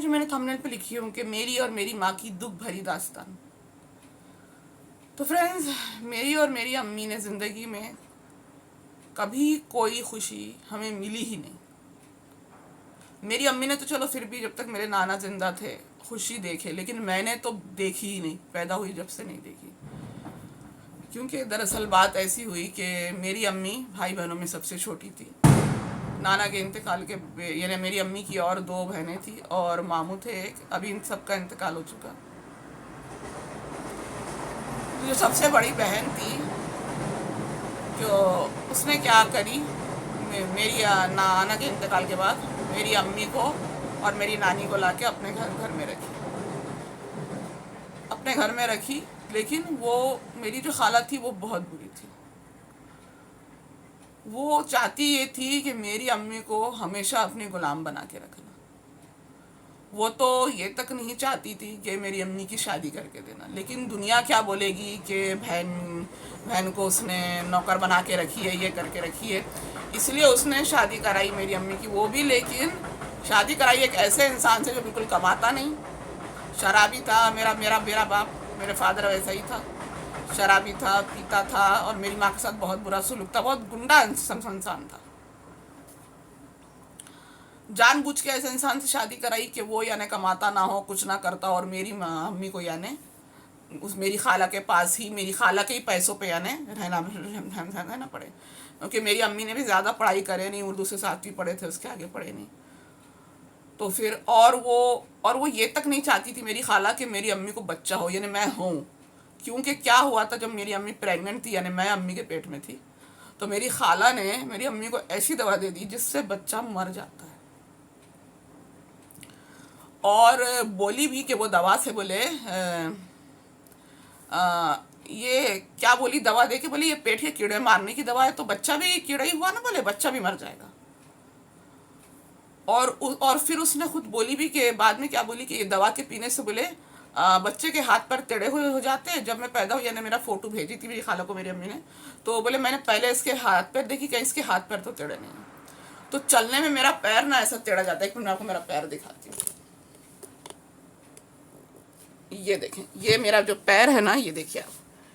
जो मैंने थंबनेल पे लिखी हूँ कि मेरी और मेरी माँ की दुख भरी दास्तान। तो फ्रेंड्स, मेरी और मेरी अम्मी ने ज़िंदगी में कभी कोई खुशी हमें मिली ही नहीं। मेरी अम्मी ने तो चलो फिर भी जब तक मेरे नाना जिंदा थे खुशी देखे, लेकिन मैंने तो देखी ही नहीं, पैदा हुई जब से नहीं देखी। क्योंकि दरअसल बात ऐसी हुई कि मेरी अम्मी भाई बहनों में सबसे छोटी थी। नाना के इंतकाल के यानी मेरी अम्मी की और 2 बहनें थी और मामू थे एक, अभी इन सबका इंतकाल हो चुका। तो जो सबसे बड़ी बहन थी, जो उसने क्या करी, मेरी नाना के इंतकाल के बाद मेरी अम्मी को और मेरी नानी को लाके अपने घर में रखी, अपने घर में रखी। लेकिन वो मेरी जो खाला थी वो बहुत बुरी थी। वो चाहती ये थी कि मेरी अम्मी को हमेशा अपनी गुलाम बना के रखना। वो तो ये तक नहीं चाहती थी कि मेरी अम्मी की शादी करके देना, लेकिन दुनिया क्या बोलेगी कि बहन को उसने नौकर बना के रखी है, ये करके रखी है, इसलिए उसने शादी कराई मेरी अम्मी की। वो भी लेकिन शादी कराई एक ऐसे इंसान से जो बिल्कुल कमाता नहीं, शराबी था। मेरा मेरा मेरा बाप, मेरे फादर वैसा ही था, शराबी था, पीता था और मेरी माँ के साथ बहुत बुरा सुलूक था, बहुत गुंडा इंसान था। जानबूझ के ऐसे इंसान से शादी कराई कि वो यानी कमाता ना हो, कुछ ना करता, और मेरी अम्मी को यानी उस मेरी खाला के पास ही, मेरी खाला के ही पैसों पे यानी रहना पड़े। क्योंकि मेरी अम्मी ने भी ज़्यादा पढ़ाई करे नहीं, उर्दू से 7वीं पढ़े थे, उसके आगे पढ़े नहीं। तो फिर और वो ये तक नहीं चाहती थी मेरी खाला कि मेरी अम्मी को बच्चा हो, यानी मैं हूँ। क्योंकि क्या हुआ था, जब मेरी अम्मी प्रेग्नेंट थी यानी मैं अम्मी के पेट में थी, तो मेरी खाला ने मेरी अम्मी को ऐसी दवा दे दी जिससे बच्चा मर जाता है। और बोली भी कि वो दवा से बोले ये क्या बोली, दवा दे के बोली ये पेट के कीड़े मारने की दवा है, तो बच्चा भी कीड़ा ही हुआ ना, बोले बच्चा भी मर जाएगा। और फिर उसने खुद बोली भी कि बाद में क्या बोली कि ये दवा के पीने से बोले बच्चे के हाथ पर टेढ़े हुए हो जाते हैं। जब मैं पैदा हुई, यानी मेरा फ़ोटो भेजी थी मेरी खाला को मेरी अम्मी ने, तो बोले मैंने पहले इसके हाथ पैर देखी, क्या इसके हाथ पैर तो टेढ़े नहीं है। तो चलने में मेरा पैर ना ऐसा टेढ़ा जाता है। एक मिनट मैं आपको मेरा पैर दिखाती हूँ। ये देखें, ये मेरा जो पैर है ना, ये देखिए आप,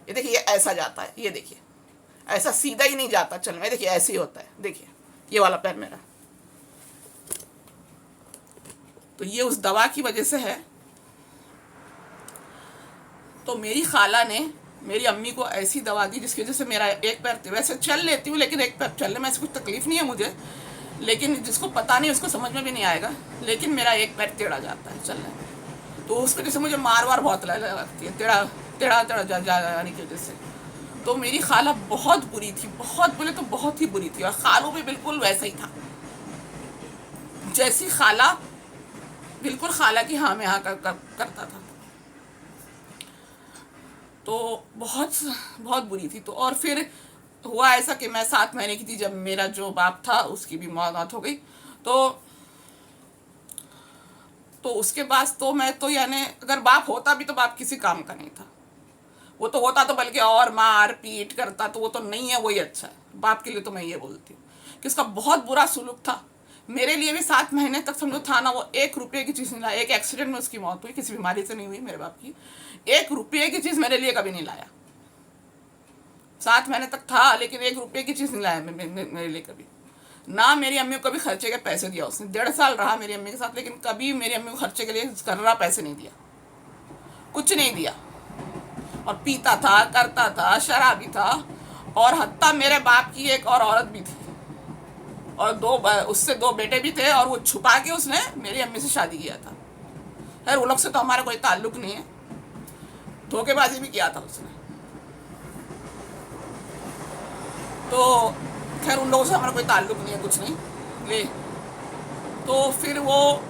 ये देखिए, ये ऐसा जाता है, ये देखिए ऐसा सीधा ही नहीं जाता चलने में, देखिए ऐसे ही होता है, देखिए ये वाला पैर मेरा। तो ये उस दवा की वजह से है। तो मेरी खाला ने मेरी अम्मी को ऐसी दवा दी जिसकी वजह से मेरा एक पैर, वैसे चल लेती हूँ लेकिन एक पैर चलने में ऐसी कुछ तकलीफ़ नहीं है मुझे, लेकिन जिसको पता नहीं उसको समझ में भी नहीं आएगा, लेकिन मेरा एक पैर टेढ़ा जाता है चलने में। तो उस वजह से मुझे मार बहुत लगती है, टेढ़ा टेढ़ा टेढ़ा जाने की वजह से। तो मेरी खाला बहुत बुरी थी, बहुत बोले तो बहुत ही बुरी थी। और खालों भी बिल्कुल वैसा ही था, जैसी खाला बिल्कुल खाला की हाँ में हाँ करता था। तो बहुत बहुत बुरी थी। तो और फिर हुआ ऐसा कि मैं 7 महीने की थी जब मेरा जो बाप था उसकी भी मौत हो गई। तो उसके बाद तो मैं तो यानी अगर बाप होता भी तो बाप किसी काम का नहीं था। वो तो होता तो बल्कि और मार पीट करता, तो वो तो नहीं है, वही अच्छा है। बाप के लिए तो मैं ये बोलती हूँ कि उसका बहुत बुरा सुलूक था। मेरे लिए भी 7 महीने तक समझो था ना, वो 1 रुपये की चीज़ नहीं लाया। एक एक्सीडेंट में उसकी मौत हुई, किसी बीमारी से नहीं हुई मेरे बाप की। 1 रुपये की चीज़ मेरे लिए कभी नहीं लाया। 7 महीने तक था लेकिन 1 रुपये की चीज़ नहीं लाया मेरे लिए कभी ना। मेरी अम्मी को कभी खर्चे के पैसे दिया उसने। 1.5 साल रहा मेरी अम्मी के साथ, लेकिन कभी मेरी अम्मी को खर्चे के लिए कर्रा पैसे नहीं दिया, कुछ नहीं दिया। और पीता था, करता था, शराबी था। और हत्ता मेरे बाप की एक और औरत भी थी, और उससे 2 बेटे भी थे, और वो छुपा के उसने मेरी अम्मी से शादी किया था। खैर उन लोग से तो हमारा कोई ताल्लुक नहीं है, धोखेबाजी भी किया था उसने। तो खैर उन लोगों से हमारा कोई ताल्लुक नहीं है, कुछ नहीं ले। तो फिर वो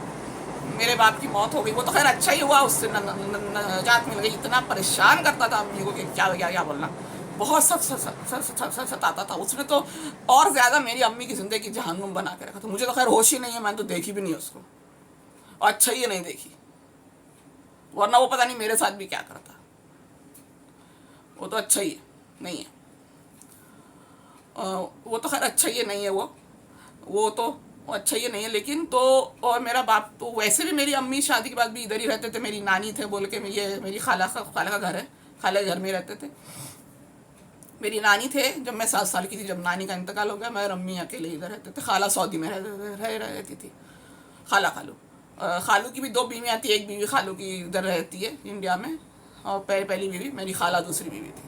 मेरे बाप की मौत हो गई। वो तो खैर अच्छा ही हुआ, उससे नजात मिल गई। इतना परेशान करता था अम्मी को कि क्या क्या क्या बोलना, बहुत सताता था उसने। तो और ज़्यादा मेरी अम्मी की ज़िंदगी जहन्नुम बना के रखा था। मुझे तो खैर होश ही नहीं है, मैंने तो देखी भी नहीं उसको, और अच्छा ही नहीं देखी, वरना वो पता नहीं मेरे साथ भी क्या करता। वो तो अच्छा ही नहीं है, वो तो खैर अच्छा ही नहीं है। वो तो वो अच्छा ये नहीं है। लेकिन तो और मेरा बाप तो वैसे भी, मेरी अम्मी शादी के बाद भी इधर ही रहते थे, मेरी नानी थे बोल के, ये मेरी खाला का घर है, खाला के घर में रहते थे। मेरी नानी थे जब मैं 7 साल की थी, जब नानी का इंतकाल हो गया, मैं और अम्मी अकेले इधर रहते थे। खाला सऊदी में रहती थी, खालू। खालू की भी 2 बीवियाँ थी, एक बीवी खालू की इधर रहती है इंडिया में, और पहली बीवी मेरी खाला दूसरी बीवी थी,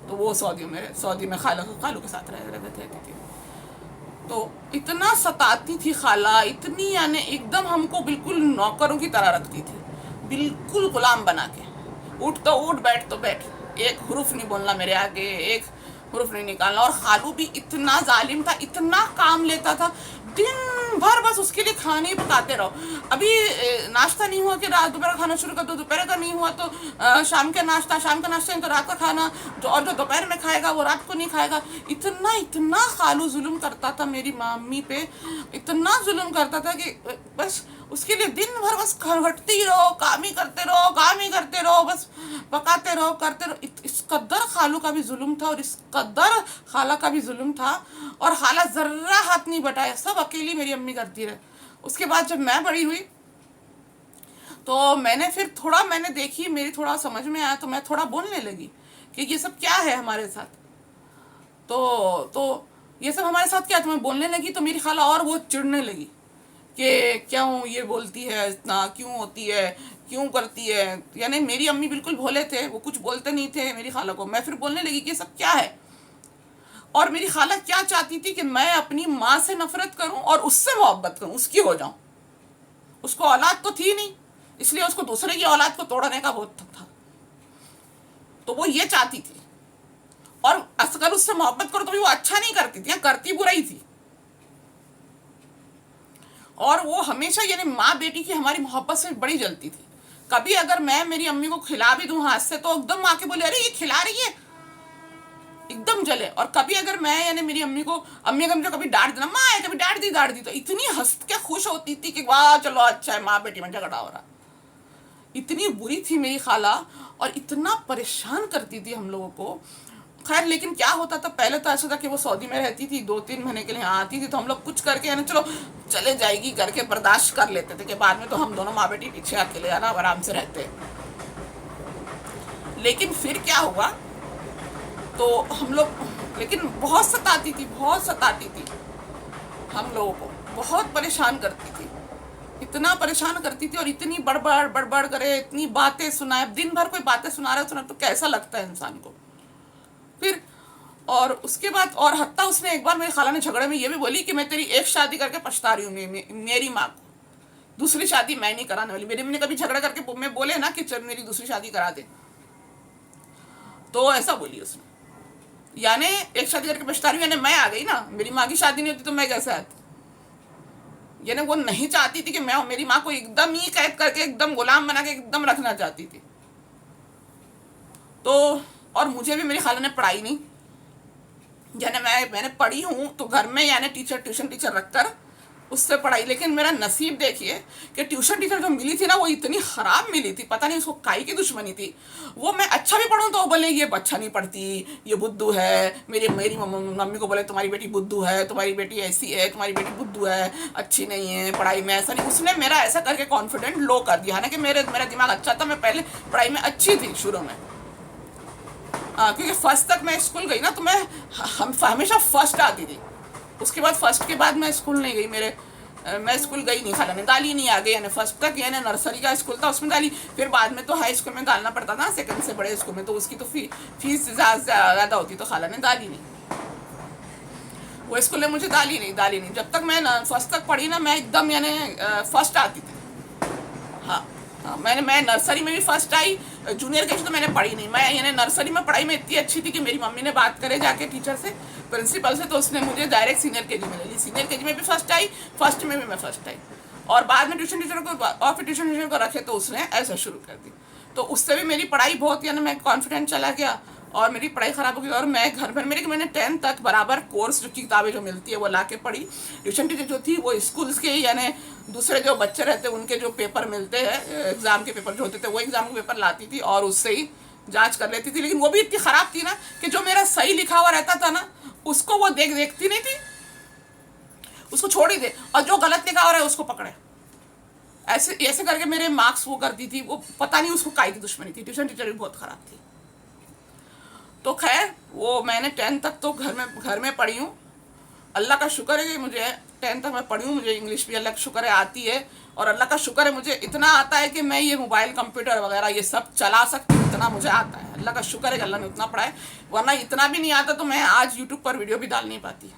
तो वो सऊदी में खालू के साथ रहती थी। तो इतना सताती थी खाला, इतनी यानी एकदम हमको बिल्कुल नौकरों की तरह रखती थी, बिल्कुल गुलाम बना के। उठ तो उठ, बैठ तो बैठ, एक हुरूफ नहीं बोलना मेरे आगे, एक हुरूफ नहीं निकालना। और खालू भी इतना जालिम था, इतना काम लेता था, दिन भर बस उसके लिए खाने ही पकाते रहो। अभी नाश्ता नहीं हुआ कि रात दोपहर खाना शुरू कर दो, दोपहर का नहीं हुआ तो शाम का नाश्ता नहीं तो रात का खाना, और जो दोपहर में खाएगा वो रात को नहीं खाएगा। इतना इतना खालू जुल्म करता था मेरी मम्मी पे, इतना जुल्म करता था कि बस उसके लिए दिन भर बस खटते ही रहो, काम ही करते रहो, बस पकाते रहो, करते रहो। इस कदर खालू का भी जुल्म था और इस कदर खाला का भी जुल्म था, और खाला जर्रा हाथ नहीं बटाया, सब अकेली मेरी अम्मी करती रहे। उसके बाद जब मैं बड़ी हुई तो मैंने देखी, मेरी थोड़ा समझ में आया, तो मैं थोड़ा बोलने लगी कि ये सब क्या है हमारे साथ। तो ये सब हमारे साथ क्या, तो मैं बोलने लगी तो मेरी खाला और वो चिढ़ने लगी कि क्यों ये बोलती है इतना, क्यों होती है, क्यों करती है। यानी मेरी अम्मी बिल्कुल भोले थे, वो कुछ बोलते नहीं थे मेरी खाला को। मैं फिर बोलने लगी कि ये सब क्या है, और मेरी खाला क्या चाहती थी कि मैं अपनी माँ से नफरत करूं और उससे मोहब्बत करूं, उसकी हो जाऊं। उसको औलाद तो थी नहीं, इसलिए उसको दूसरे की औलाद को तोड़ने का बहुत था, तो वो ये चाहती थी। और अगर उससे मोहब्बत करो तो भी वो अच्छा नहीं करती थी, करती बुरा ही थी। और वो हमेशा यानी माँ बेटी की हमारी मोहब्बत से बड़ी जलती थी। कभी अगर मैं मेरी अम्मी को खिला भी दूं हाथ से तो एकदम माँ के बोले, अरे ये खिला रही है, एकदम जले। और कभी अगर मैं यानी मेरी अम्मी अगर मुझे कभी डांट देना, माँ कभी डांट दी तो इतनी हंस के खुश होती थी कि वाह चलो अच्छा है, माँ बेटी में झगड़ा हो रहा। इतनी बुरी थी मेरी खाला, और इतना परेशान करती थी हम लोगों को। खैर, लेकिन क्या होता था, पहले तो ऐसा था कि वो सऊदी में रहती थी, 2-3 महीने के लिए आती थी, तो हम लोग कुछ करके यानी चलो चले जाएगी करके बर्दाश्त कर लेते थे, कि बाद में तो हम दोनों माँ बेटी पीछे अकेले आना आराम से रहते। लेकिन फिर क्या हुआ, तो हम लोग, लेकिन बहुत सताती थी हम लोगों को, बहुत परेशान करती थी, इतना परेशान करती थी, और इतनी बड़बड़ करे, इतनी बातें सुनाए, दिन भर कोई बातें सुना रहा तो कैसा लगता है इंसान को। फिर और उसके बाद, और हत्ता उसने एक बार मेरी खाला ने झगड़े में ये भी बोली कि मैं तेरी एक शादी करके पछता रही हूँ, मेरी माँ को दूसरी शादी मैं नहीं कराने वाली। मेरी मम्मी ने कभी झगड़ा करके मैं बोले ना कि चल मेरी दूसरी शादी करा दे, तो ऐसा बोली उसने, यानी एक शादी करके पछता रही हूँ, यानी मैं आ गई ना, मेरी माँ की शादी नहीं होती तो मैं कैसे आती। यानी वो नहीं चाहती थी कि मैं मेरी माँ को एकदम ही कैद करके, एकदम गुलाम बना के एकदम रखना चाहती थी। तो और मुझे भी मेरी खाला ने पढ़ाई नहीं, यानी मैंने पढ़ी हूँ तो घर में, यानी ट्यूशन टीचर रखकर उससे पढ़ाई। लेकिन मेरा नसीब देखिए कि ट्यूशन टीचर जो मिली थी ना, वो इतनी ख़राब मिली थी, पता नहीं उसको काई की दुश्मनी थी। वो मैं अच्छा भी पढ़ूँ तो बोले ये अच्छा नहीं पढ़ती, ये बुद्धू है। मेरी मम्मी को बोले तुम्हारी बेटी बुद्धू है, तुम्हारी बेटी ऐसी है, तुम्हारी बेटी बुद्धू है, अच्छी नहीं है पढ़ाई में, ऐसा नहीं। उसने मेरा ऐसा करके कॉन्फिडेंट लो कर दिया। हालांकि मेरा दिमाग अच्छा था, मैं पहले पढ़ाई में अच्छी थी शुरू में, क्योंकि फर्स्ट तक मैं स्कूल गई ना, तो मैं हमेशा फर्स्ट आती थी। उसके बाद फर्स्ट के बाद मैं स्कूल नहीं गई, मैं स्कूल गई नहीं, खाला ने डाली नहीं आगे, यानी फर्स्ट तक यानी नर्सरी का स्कूल था उसमें डाली। फिर बाद में तो हाई स्कूल में डालना पड़ता था, सेकंड से बड़े स्कूल में, तो उसकी तो फीस ज़्यादा होती, तो खाला ने डाली नहीं, वो स्कूल में मुझे डाली नहीं। जब तक मैं फर्स्ट तक पढ़ी ना, मैं एकदम यानी फर्स्ट आती थी। हाँ, मैं नर्सरी में भी फर्स्ट आई, जूनियर के तो मैंने पढ़ी नहीं। मैं यानी नर्सरी में पढ़ाई में इतनी अच्छी थी कि मेरी मम्मी ने बात करे जाके टीचर से, प्रिंसिपल से, तो उसने मुझे डायरेक्ट सीनियर केजी में ले ली। सीनियर केजी में भी फर्स्ट आई, फर्स्ट में भी मैं फर्स्ट आई, और बाद में ट्यूशन टीचर को, और फिर ट्यूशन टीचर को रखे तो उसने ऐसा शुरू कर दी। तो उससे भी मेरी पढ़ाई बहुत, यानी मैं कॉन्फिडेंट चला गया, और मेरी पढ़ाई ख़राब हो गई। और मैं घर पर मैंने 10th तक बराबर कोर्स जो किताबें जो मिलती है वो ला के पढ़ी। ट्यूशन टीचर जो थी वो स्कूल्स के, यानी दूसरे जो बच्चे रहते उनके जो पेपर मिलते हैं, एग्ज़ाम के पेपर जो होते थे, वो एग्ज़ाम के पेपर लाती थी और उससे ही जांच कर लेती थी। लेकिन वो भी इतनी ख़राब थी ना कि जो मेरा सही लिखा हुआ रहता था ना, उसको वो देखती नहीं थी, उसको छोड़ ही दे, और जो गलत लिखा हो रहा है उसको पकड़े। ऐसे ऐसे करके मेरे मार्क्स वो करती थी। वो पता नहीं उसको काई की दुश्मनी थी, ट्यूशन टीचर भी बहुत खराब थी। तो खैर वो मैंने 10th तक तो घर में पढ़ी हूँ। अल्लाह का शुक्र है कि मुझे 10th तक मैं पढ़ी हूँ, मुझे इंग्लिश भी अल्लाह का शुक्र है आती है, और अल्लाह का शुक्र है मुझे इतना आता है कि मैं ये मोबाइल कंप्यूटर वगैरह ये सब चला सकती हूँ, इतना मुझे आता है। अल्लाह का शुक्र है कि अल्लाह ने उतना पढ़ा है, वरना इतना भी नहीं आता तो मैं आज यूट्यूब पर वीडियो भी डाल नहीं पाती।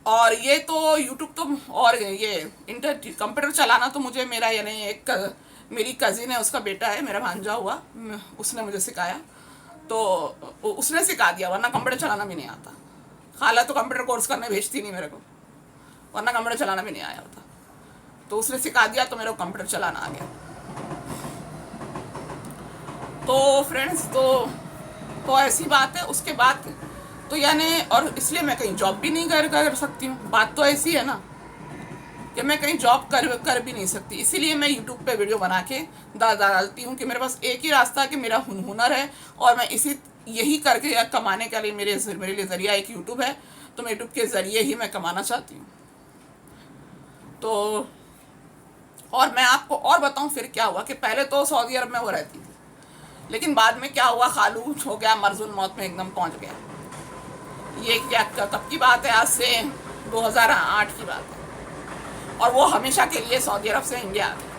और ये तो यूट्यूब तो, और ये कंप्यूटर चलाना तो मुझे मेरा यानी एक मेरी कज़िन है, उसका बेटा है, मेरा भांजा हुआ, उसने मुझे सिखाया, तो उसने सिखा दिया, वरना कंप्यूटर चलाना भी नहीं आता। खाला तो कंप्यूटर कोर्स करने भेजती नहीं मेरे को, वरना कंप्यूटर चलाना भी नहीं आया होता। तो उसने सिखा दिया तो मेरे को कंप्यूटर चलाना आ गया। तो फ्रेंड्स तो ऐसी बात है। उसके बाद तो यानी, और इसलिए मैं कहीं जॉब भी नहीं कर सकती हूँ। बात तो ऐसी है ना कि मैं कहीं जॉब कर भी नहीं सकती, इसीलिए मैं यूट्यूब पे वीडियो बना के डालती हूँ कि मेरे पास एक ही रास्ता है कि मेरा हुनर है, और मैं यही करके कमाने के लिए मेरे लिए ज़रिया एक यूट्यूब है, तो मैं यूट्यूब के ज़रिए ही मैं कमाना चाहती हूँ। तो और मैं आपको और बताऊँ फिर क्या हुआ कि पहले तो सऊदी अरब में वो रहती थी, लेकिन बाद में क्या हुआ, खालू हो गया, मरजुल मौत में एकदम पहुँच गया। ये क्या कब की बात है, आज से 2008 की बात है। और वो हमेशा के लिए सऊदी अरब से इंडिया आ गई,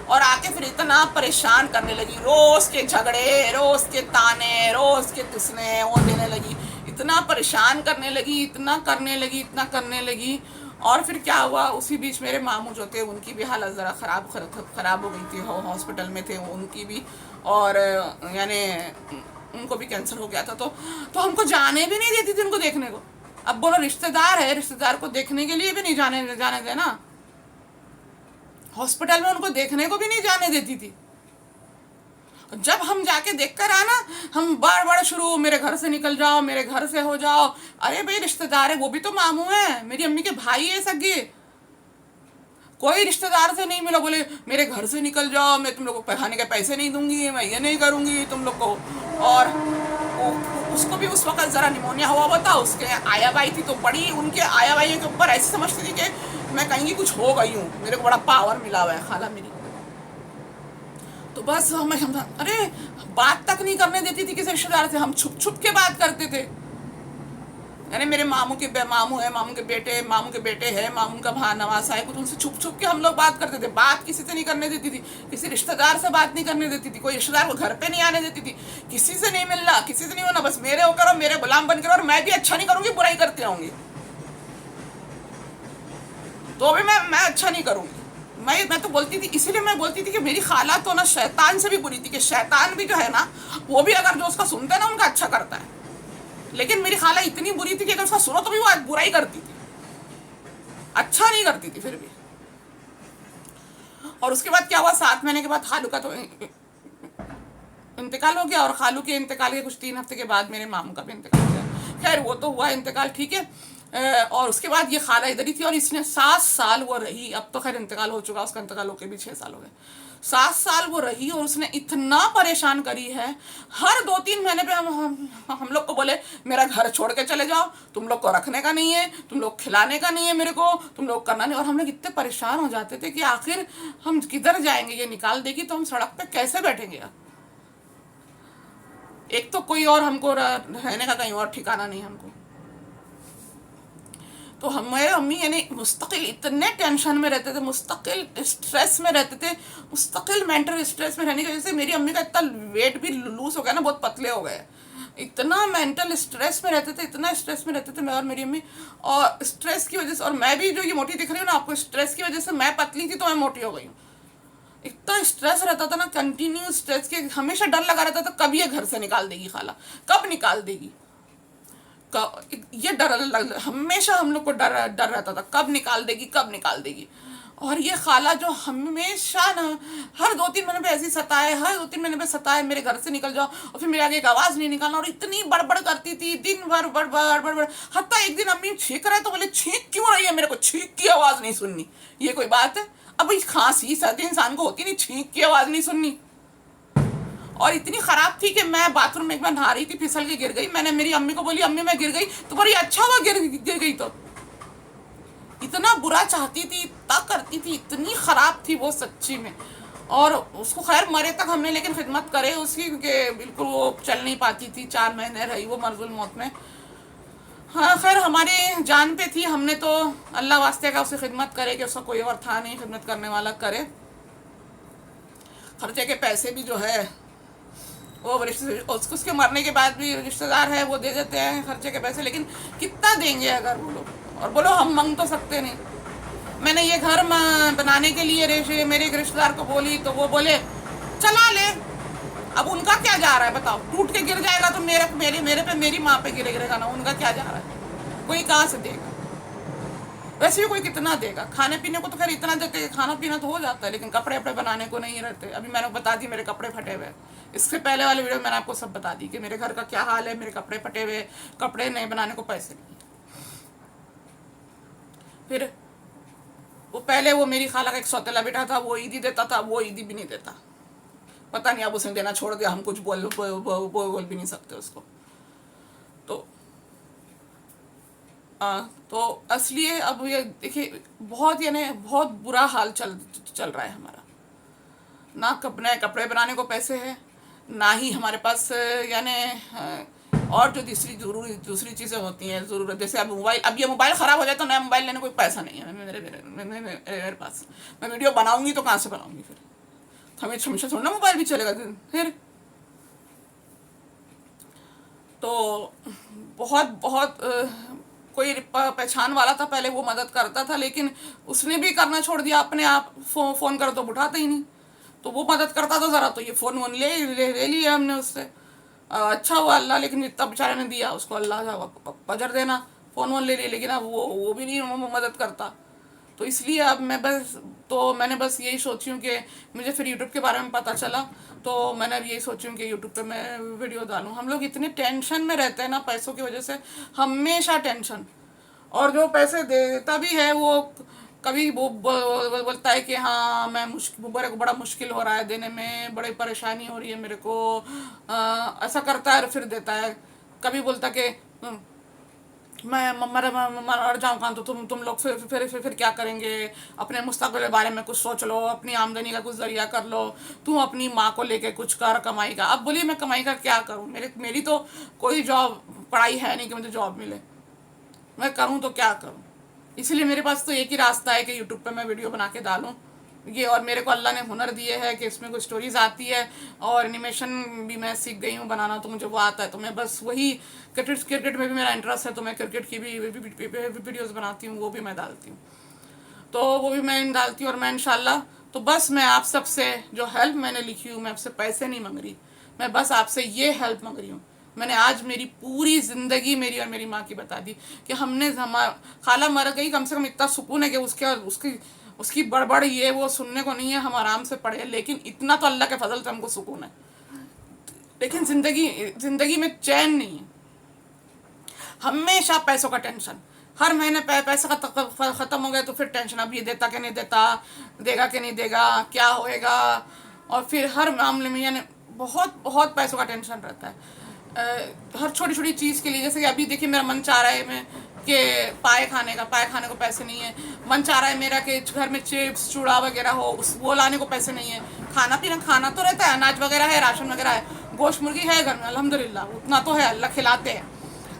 और आके फिर इतना परेशान करने लगी, रोज़ के झगड़े, रोज़ के ताने, रोज़ के तुसने वो देने लगी, इतना परेशान करने लगी, इतना करने लगी। और फिर क्या हुआ, उसी बीच मेरे मामू जो थे उनकी भी हालत ज़रा ख़राब हो गई थी, हॉस्पिटल में थे उनकी भी, और यानी उनको भी कैंसर हो गया था। तो हमको जाने भी नहीं देती थी उनको देखने को। अब बोलो रिश्तेदार है, रिश्तेदार को देखने के लिए भी नहीं जाने देना, हॉस्पिटल में उनको देखने को भी नहीं जाने देती थी। जब हम जाके देख कर आना, हम बार शुरू, मेरे घर से निकल जाओ, मेरे घर से हो जाओ। अरे भाई रिश्तेदार है, वो भी तो मामू है, मेरी अम्मी के भाई है सगे, कोई रिश्तेदार से नहीं मिला। बोले मेरे घर से निकल जाओ, मैं तुम लोग को खाने के पैसे नहीं दूंगी, मैं ये नहीं करूंगी तुम लोग को। और उसको भी उस वक्त ज़रा निमोनिया हुआ था, उसके आया बाई थी, तो बड़ी उनके आया बाई के ऊपर ऐसी समझती थी कि मैं कहीं कुछ हो गई हूँ, मेरे को बड़ा पावर मिला हुआ है खाला मेरी। तो बस हम अरे बात तक नहीं करने देती थी किसी रिश्तेदार से, हम छुप के बात करते थे। यानी मेरे मामू है, मामू के बेटे है, मामू का भाई नवासा है, कुछ उनसे छुप के हम लोग बात करते थे। बात किसी से नहीं करने देती थी, किसी रिश्तेदार से बात नहीं करने देती थी, कोई रिश्तेदार को घर पे नहीं आने देती थी, किसी से नहीं मिलना, किसी से नहीं होना, बस मेरे हो करो, मेरे गुलाम बन करो, और मैं भी अच्छा नहीं करूँगी, बुराई करती रहूँगी, तो भी मैं अच्छा नहीं करूँगी। मैं तो बोलती थी, इसीलिए मैं बोलती थी कि मेरी खाला तो ना शैतान से भी बुरी थी, कि शैतान भी जो है ना, वो भी अगर जो उसका सुनते हैं ना उनका अच्छा करता है, लेकिन मेरी खाला इतनी बुरी थी कि अगर उसका सुनो तो भी वो बुराई करती थी, अच्छा नहीं करती थी फिर भी। और उसके बाद क्या हुआ, 7 महीने के बाद खालू का तो इंतकाल हो गया, और खालू के इंतकाल के कुछ 3 हफ्ते के बाद मेरे मामू का भी इंतकाल हो गया। खैर वो तो हुआ इंतकाल, ठीक है। और उसके बाद ये खाला इधर ही थी, और इसने 7 साल वो रही। अब तो खैर इंतकाल हो चुका, उसका इंतकाल होकर भी 6 साल हो गए। 7 साल वो रही, और उसने इतना परेशान करी है। हर 2-3 महीने पे हम लोग को बोले मेरा घर छोड़ के चले जाओ, तुम लोग को रखने का नहीं है, तुम लोग खिलाने का नहीं है मेरे को, तुम लोग करना नहीं। और हम लोग इतने परेशान हो जाते थे कि आखिर हम किधर जाएंगे, ये निकाल देगी तो हम सड़क पे कैसे बैठेंगे। एक तो कोई और हमको रहने का कहीं और ठिकाना नहीं हमको। तो हमारे अम्मी यानी मुस्तकिल इतने टेंशन में रहते थे, मुस्तकिल स्ट्रेस में रहते थे, मुस्तकिल मेंटल स्ट्रेस में रहने की वजह से मेरी अम्मी का इतना वेट भी लूज हो गया ना, बहुत पतले हो गए। इतना मेंटल स्ट्रेस में रहते थे, इतना स्ट्रेस में रहते थे मैं और मेरी अम्मी। और स्ट्रेस की वजह से, और मैं भी जो ये मोटी दिख रही हूँ ना आपको, स्ट्रेस की वजह से मैं पतली थी तो मैं मोटी हो गई हूँ। इतना स्ट्रेस रहता था ना, कंटिन्यू स्ट्रेस के, हमेशा डर लगा रहता था कब ये घर से निकाल देगी खाला, कब निकाल देगी। ये डर हमेशा हम लोग को डर रहता था, कब निकाल देगी। और ये खाला जो हमेशा ना हर 2-3 महीने पे ऐसी सताए, मेरे घर से निकल जाओ, और फिर मेरे आगे एक आवाज़ नहीं निकालना, और इतनी बड़बड़ करती थी दिन भर, बड़बड़। हत्ता एक दिन अम्मी छींक रहे तो बोले छींक क्यों रही है, मेरे को छींक की आवाज़ नहीं सुननी, ये कोई बात है। अब खांसी सर्दी इंसान को होती नहीं, छींक की आवाज़ नहीं सुननी। और इतनी ख़राब थी कि मैं बाथरूम में एक बार नहा रही थी, फिसल के गिर गई। मैंने मेरी अम्मी को बोली अम्मी मैं गिर गई, तो बोली अच्छा हुआ गिर गई। तो इतना बुरा चाहती थी, इतना करती थी, इतनी ख़राब थी वो सच्ची में। और उसको खैर मरे तक हमने लेकिन खिदमत करे उसकी, क्योंकि बिल्कुल वो चल नहीं पाती थी, 4 महीने रही वो मरजुल मौत में। हाँ खैर हमारी जान पे थी, हमने तो अल्लाह वास्ते का उसकी खिदमत करे, कि उसका कोई और था नहीं खिदमत करने वाला, करे। खर्चे के पैसे भी जो है वो उसके मरने के बाद भी रिश्तेदार है वो दे देते हैं खर्चे के पैसे, लेकिन कितना देंगे अगर वो लोग। और बोलो हम मांग तो सकते नहीं। मैंने ये घर बनाने के लिए मेरे एक रिश्तेदार को बोली, तो वो बोले चला ले। अब उनका क्या जा रहा है बताओ, टूट के गिर जाएगा तो मेरे पे मेरी माँ पे गिरेगा ना, उनका क्या जा रहा है, कोई कहाँ से देगा। वैसे भी कोई कितना देगा, खाने पीने को तो खैर इतना देते हैं, खाना पीना तो हो जाता है, लेकिन कपड़े वपड़े बनाने को नहीं रहते। अभी मैंने बता दी मेरे कपड़े फटे हुए, इससे पहले वाले वीडियो में मैंने आपको सब बता दी कि मेरे घर का क्या हाल है, मेरे कपड़े फटे हुए, कपड़े नए बनाने को पैसे नहीं। फिर वो पहले वो मेरी खाला का एक सौतेला बेटा था, वो ईदी देता था, वो ईदी भी नहीं देता, पता नहीं अब उसने देना छोड़ दिया, हम कुछ बोल भी नहीं सकते उसको। तो इसलिए अब ये देखिए बहुत यानी बहुत बुरा हाल चल रहा है हमारा। ना नए कपड़े बनाने को पैसे हैं, ना ही हमारे पास यानी और जो दूसरी चीज़ें होती हैं ज़रूरत, जैसे अब ये मोबाइल ख़राब हो जाए तो नया मोबाइल लेने कोई पैसा नहीं है मेरे पास। मैं वीडियो बनाऊंगी तो कहाँ से बनाऊंगी फिर, हमेशा थोड़ा ना मोबाइल भी चलेगा फिर। तो बहुत बहुत कोई पहचान वाला था पहले, वो मदद करता था, लेकिन उसने भी करना छोड़ दिया अपने आप। फ़ोन करो तो उठाता ही नहीं, तो वो मदद करता था ज़रा, तो ये फ़ोन वोन ले लिया हमने उससे। अच्छा हुआ अल्लाह, लेकिन जितना बेचारे ने दिया उसको अल्लाह अजर देना। फ़ोन वोन ले लिया, लेकिन अब वो भी नहीं मदद करता। तो इसलिए अब मैंने बस यही सोची हूँ कि मुझे फिर यूट्यूब के बारे में पता चला, तो मैंने अब यही सोची हूँ कि यूट्यूब पे मैं वीडियो डालूँ। हम लोग इतने टेंशन में रहते हैं ना पैसों की वजह से, हमेशा टेंशन। और जो पैसे देता भी है वो कभी वो बोलता है कि हाँ मैं बड़ा मुश्किल हो रहा है देने में, बड़ी परेशानी हो रही है मेरे को, ऐसा करता है और फिर देता है। कभी बोलता कि मैं मर जाऊँगा तो तुम लोग फिर क्या करेंगे, अपने मुस्तकबिल के बारे में कुछ सोच लो, अपनी आमदनी का कुछ जरिया कर लो, तुम अपनी माँ को लेके कुछ कर कमाई का। अब बोलिए मैं कमाई का क्या करूँ, मेरी तो कोई जॉब पढ़ाई है नहीं कि मुझे जॉब मिले, मैं करूँ तो क्या करूँ। इसलिए मेरे पास तो एक ही रास्ता है कि यूट्यूब पे मैं वीडियो बना के डालूँ ये। और मेरे को अल्लाह ने हुनर दिए है कि इसमें कुछ स्टोरीज आती है, और एनिमेशन भी मैं सीख गई हूँ बनाना, तो मुझे वो आता है। तो मैं बस वही क्रिकेट में भी मेरा इंटरेस्ट है, तो मैं क्रिकेट की भी वीडियोज़ बनाती हूँ, वो भी मैं डालती हूँ। तो वो भी मैं डालती हूँ, और मैं इंशाल्लाह तो बस मैं आप सबसे जो हेल्प मैंने लिखी हूँ, मैं आपसे पैसे नहीं मांग रही, मैं बस आपसे ये हेल्प मांग रही हूँ। मैंने आज मेरी पूरी ज़िंदगी मेरी और मेरी माँ की बता दी कि खाला मर गई, कम से कम इतना सुकून है कि उसकी बड़बड़ ये वो सुनने को नहीं है, हम आराम से पढ़े, लेकिन इतना तो अल्लाह के फजल से हमको सुकून है। लेकिन ज़िंदगी में चैन नहीं है, हमेशा पैसों का टेंशन। हर महीने पैसा ख़त्म हो गया तो फिर टेंशन, अब ये देता कि नहीं देता, देगा कि नहीं देगा, क्या होएगा। और फिर हर मामले में यानी बहुत बहुत पैसों का टेंशन रहता है, हर छोटी छोटी चीज़ के लिए। जैसे कि अभी देखिए मेरा मन चाह रहा है मैं कि पाए खाने को पैसे नहीं है, मन चाह रहा है मेरा कि घर में चिप्स चूड़ा वगैरह हो, वो लाने को पैसे नहीं है। खाना तो रहता है, अनाज वगैरह है, राशन वगैरह है, गोश्त मुर्गी है घर में अल्हम्दुलिल्लाह, उतना तो है, अल्लाह खिलाते हैं,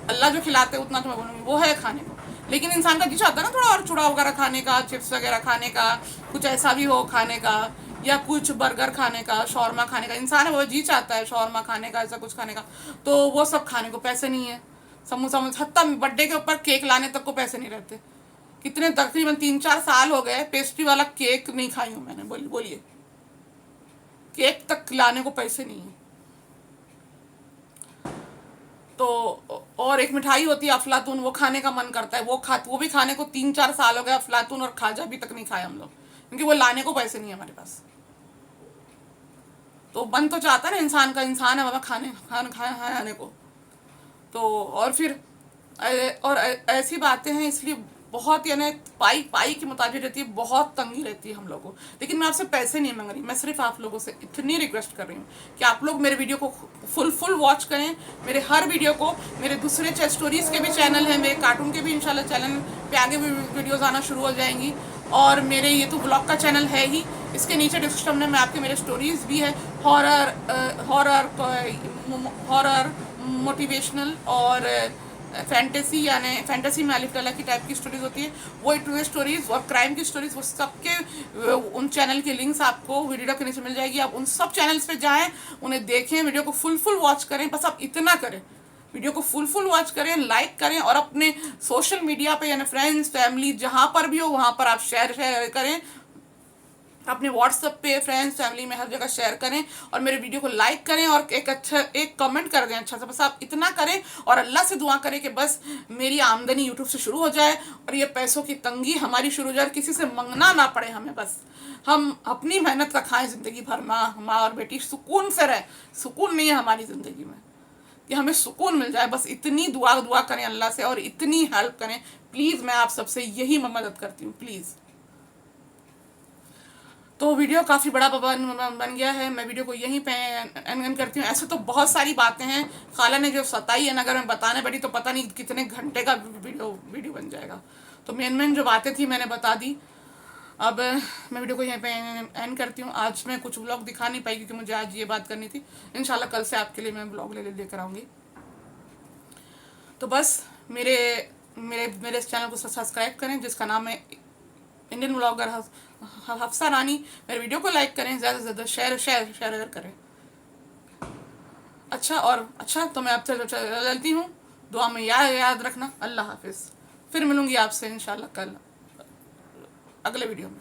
अल्लाह जो खिलाते हैं उतना तो मैं बोलूँगी वो है खाने को। लेकिन इंसान का जी चाहता है ना थोड़ा और चूड़ा वगैरह खाने का, चिप्स वगैरह खाने का, कुछ ऐसा भी हो खाने का, या कुछ बर्गर खाने का, शौरमा खाने का। इंसान है वो जी चाहता है शौरमा खाने का, ऐसा कुछ खाने का, तो वो सब खाने को पैसे नहीं है। समोसा हत्ता बर्थडे के ऊपर केक लाने तक को पैसे नहीं रहते। कितने तकरीबन 3-4 साल हो गए पेस्ट्री वाला केक नहीं खाई हूँ मैंने, बोलिए केक तक लाने को पैसे नहीं है। तो और एक मिठाई होती है अफलातून, वो खाने का मन करता है, वो भी खाने को 3-4 साल हो गए। अफलातून और खाजा अभी तक नहीं खाए हम लोग, क्योंकि वो लाने को पैसे नहीं है हमारे पास। तो मन तो चाहता है ना इंसान है बाबा खाने को। तो और फिर और ऐसी बातें हैं, इसलिए बहुत यानी पाई पाई की मुताबिक रहती है, बहुत तंगी रहती है हम लोगों को। लेकिन मैं आपसे पैसे नहीं मांग रही, मैं सिर्फ आप लोगों से इतनी रिक्वेस्ट कर रही हूँ कि आप लोग मेरे वीडियो को फुल वॉच करें, मेरे हर वीडियो को। मेरे दूसरे स्टोरीज़ के भी चैनल हैं, मेरे कार्टून के भी इंशाल्लाह चैनल पे आगे भी वीडियोज़ आना शुरू हो जाएंगी। और मेरे ये तो ब्लॉग का चैनल है ही, इसके नीचे डिस्क्रिप्शन में आपके मेरे स्टोरीज़ भी है, हॉरर मोटिवेशनल और फैंटेसी, यानी फैंटेसी में अलिफ टला की टाइप की स्टोरीज होती है, वो ट्रू स्टोरीज और क्राइम की स्टोरीज, वो सबके उन चैनल की लिंक्स आपको वीडियो के नीचे मिल जाएगी। आप उन सब चैनल्स पे जाएं, उन्हें देखें, वीडियो को फुल वॉच करें। बस आप इतना करें, वीडियो को फुल वॉच करें, लाइक करें, और अपने सोशल मीडिया पे यानी फ्रेंड्स फैमिली जहाँ पर भी हो वहाँ पर आप शेयर करें, अपने व्हाट्सएप पे फ्रेंड्स फैमिली में हर जगह शेयर करें, और मेरे वीडियो को लाइक करें और एक कमेंट कर दें अच्छा सा। बस आप इतना करें और अल्लाह से दुआ करें कि बस मेरी आमदनी यूट्यूब से शुरू हो जाए और ये पैसों की तंगी हमारी शुरू हो जाए, किसी से मंगना ना पड़े हमें, बस हम अपनी मेहनत का खाएं ज़िंदगी भर, माँ और बेटी सुकून से रहे। सुकून नहीं है हमारी ज़िंदगी में, कि हमें सुकून मिल जाए, बस इतनी दुआ करें अल्लाह से और इतनी हेल्प करें प्लीज़। मैं आप सबसे यही मदद करती हूँ प्लीज़। तो वीडियो काफ़ी बड़ा बन गया है, मैं वीडियो को यहीं पे एंड करती हूँ। ऐसे तो बहुत सारी बातें हैं, खाला ने जो सताई है ना, अगर मैं बताने बैठी तो पता नहीं कितने घंटे का वीडियो बन जाएगा। तो मेन जो बातें थी मैंने बता दी। अब मैं वीडियो को यहीं पे एंड करती हूँ। आज मैं कुछ व्लॉग दिखा नहीं पाई क्योंकि मुझे आज ये बात करनी थी। इंशाल्लाह कल से आपके लिए मैं व्लॉग लेकर आऊँगी। तो बस मेरे मेरे मेरे इस चैनल को सब्सक्राइब करें जिसका नाम है इंडियन व्लॉगर हफ्सा रानी। मेरे वीडियो को लाइक करें, ज़्यादा से ज़्यादा शेयर करें। अच्छा तो मैं आपसे चलती हूँ, दुआ में याद रखना। अल्लाह हाफिज़। फिर मिलूँगी आपसे इंशाल्लाह कल अगले वीडियो में।